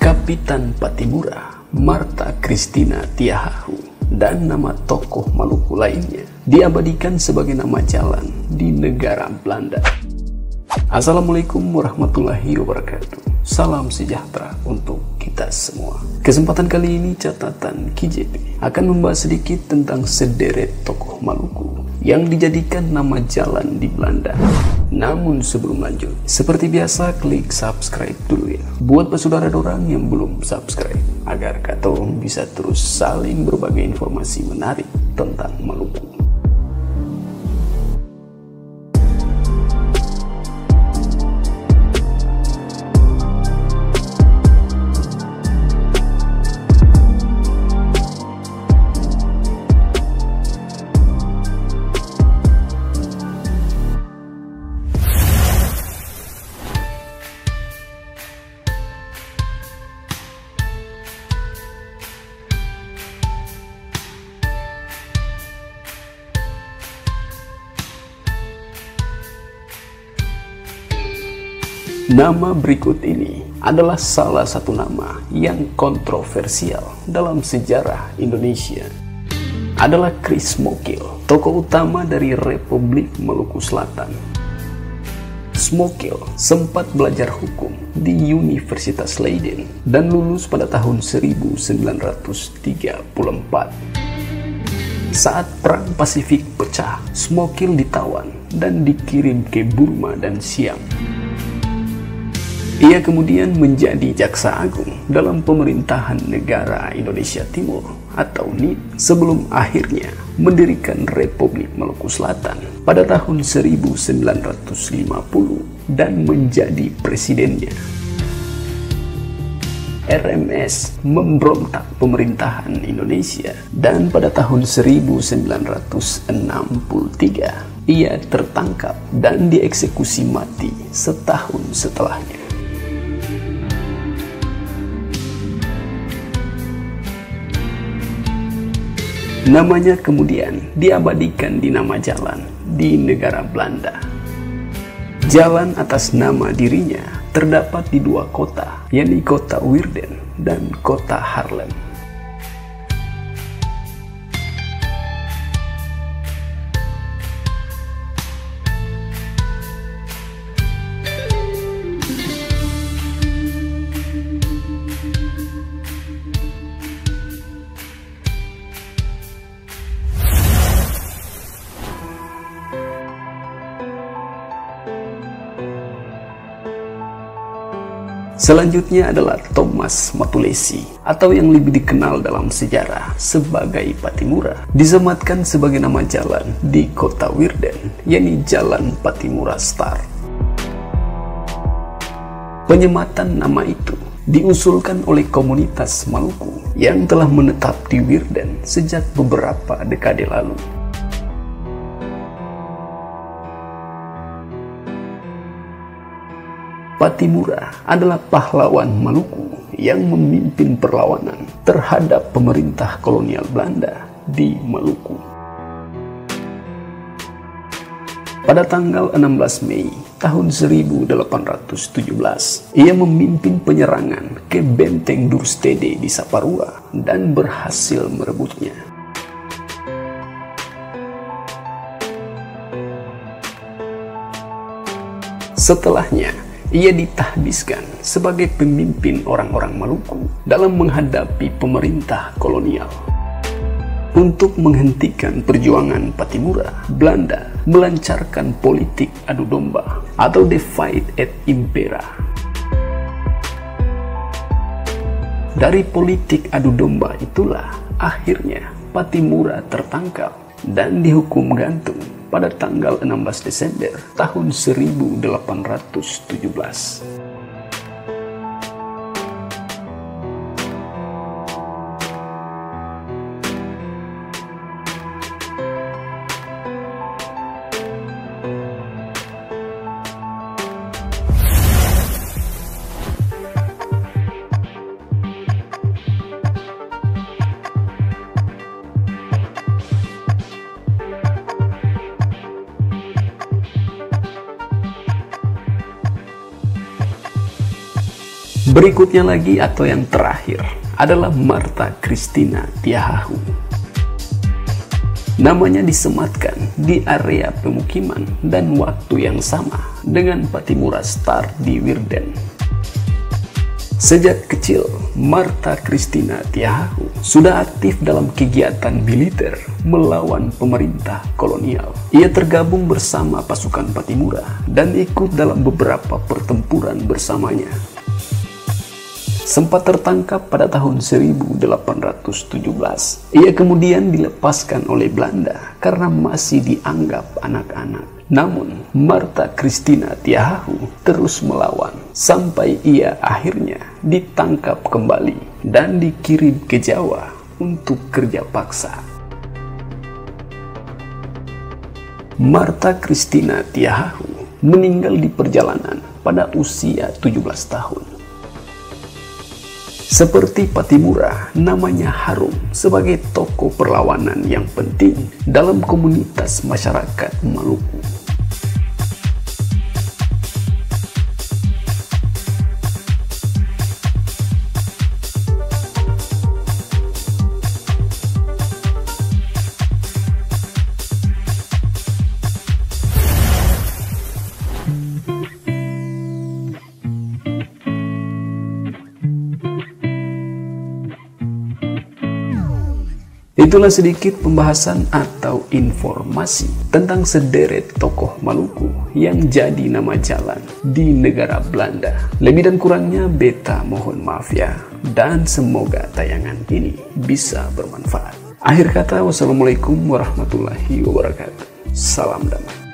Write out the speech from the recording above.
Kapitan Pattimura, Marta Christina Tiahahu, dan nama tokoh Maluku lainnya diabadikan sebagai nama jalan di negara Belanda. Assalamualaikum warahmatullahi wabarakatuh. Salam sejahtera untuk kita semua. Kesempatan kali ini catatan KJP akan membahas sedikit tentang sederet tokoh Maluku yang dijadikan nama jalan di Belanda. Namun sebelum lanjut, seperti biasa klik subscribe dulu ya, buat saudara dorang yang belum subscribe, agar katong bisa terus saling berbagai informasi menarik tentang Maluku. Nama berikut ini adalah salah satu nama yang kontroversial dalam sejarah Indonesia. Adalah Chris Smokil, tokoh utama dari Republik Maluku Selatan. Smokil sempat belajar hukum di Universitas Leiden dan lulus pada tahun 1934. Saat Perang Pasifik pecah, Smokil ditawan dan dikirim ke Burma dan Siam. Ia kemudian menjadi Jaksa Agung dalam pemerintahan negara Indonesia Timur atau NIT sebelum akhirnya mendirikan Republik Maluku Selatan pada tahun 1950 dan menjadi presidennya. RMS memberontak pemerintahan Indonesia dan pada tahun 1963 ia tertangkap dan dieksekusi mati setahun setelahnya. Namanya kemudian diabadikan di nama jalan di negara Belanda. Jalan atas nama dirinya terdapat di dua kota, yakni kota Woerden dan kota Haarlem. Selanjutnya adalah Thomas Matulesi, atau yang lebih dikenal dalam sejarah sebagai Pattimura, disematkan sebagai nama jalan di kota Woerden, yakni Jalan Pattimura Star. Penyematan nama itu diusulkan oleh komunitas Maluku yang telah menetap di Woerden sejak beberapa dekade lalu. Pattimura adalah pahlawan Maluku yang memimpin perlawanan terhadap pemerintah kolonial Belanda di Maluku. Pada tanggal 16 Mei tahun 1817, ia memimpin penyerangan ke benteng Durstede di Saparua dan berhasil merebutnya. Setelahnya, ia ditahbiskan sebagai pemimpin orang-orang Maluku dalam menghadapi pemerintah kolonial. Untuk menghentikan perjuangan Pattimura, Belanda melancarkan politik adu domba atau divide et impera. Dari politik adu domba itulah akhirnya Pattimura tertangkap dan dihukum gantung pada tanggal 16 Desember tahun 1817. Berikutnya lagi atau yang terakhir adalah Martha Christina Tiahahu. Namanya disematkan di area pemukiman dan waktu yang sama dengan Pattimura Star di Virden. Sejak kecil, Martha Christina Tiahahu sudah aktif dalam kegiatan militer melawan pemerintah kolonial. Ia tergabung bersama pasukan Pattimura dan ikut dalam beberapa pertempuran bersamanya. Sempat tertangkap pada tahun 1817. Ia kemudian dilepaskan oleh Belanda karena masih dianggap anak-anak. Namun, Martha Christina Tiahahu terus melawan sampai ia akhirnya ditangkap kembali dan dikirim ke Jawa untuk kerja paksa. Martha Christina Tiahahu meninggal di perjalanan pada usia 17 tahun. Seperti Pattimura, namanya harum sebagai tokoh perlawanan yang penting dalam komunitas masyarakat Maluku. Itulah sedikit pembahasan atau informasi tentang sederet tokoh Maluku yang jadi nama jalan di negara Belanda. Lebih dan kurangnya beta mohon maaf ya, dan semoga tayangan ini bisa bermanfaat. Akhir kata, wassalamualaikum warahmatullahi wabarakatuh. Salam damai.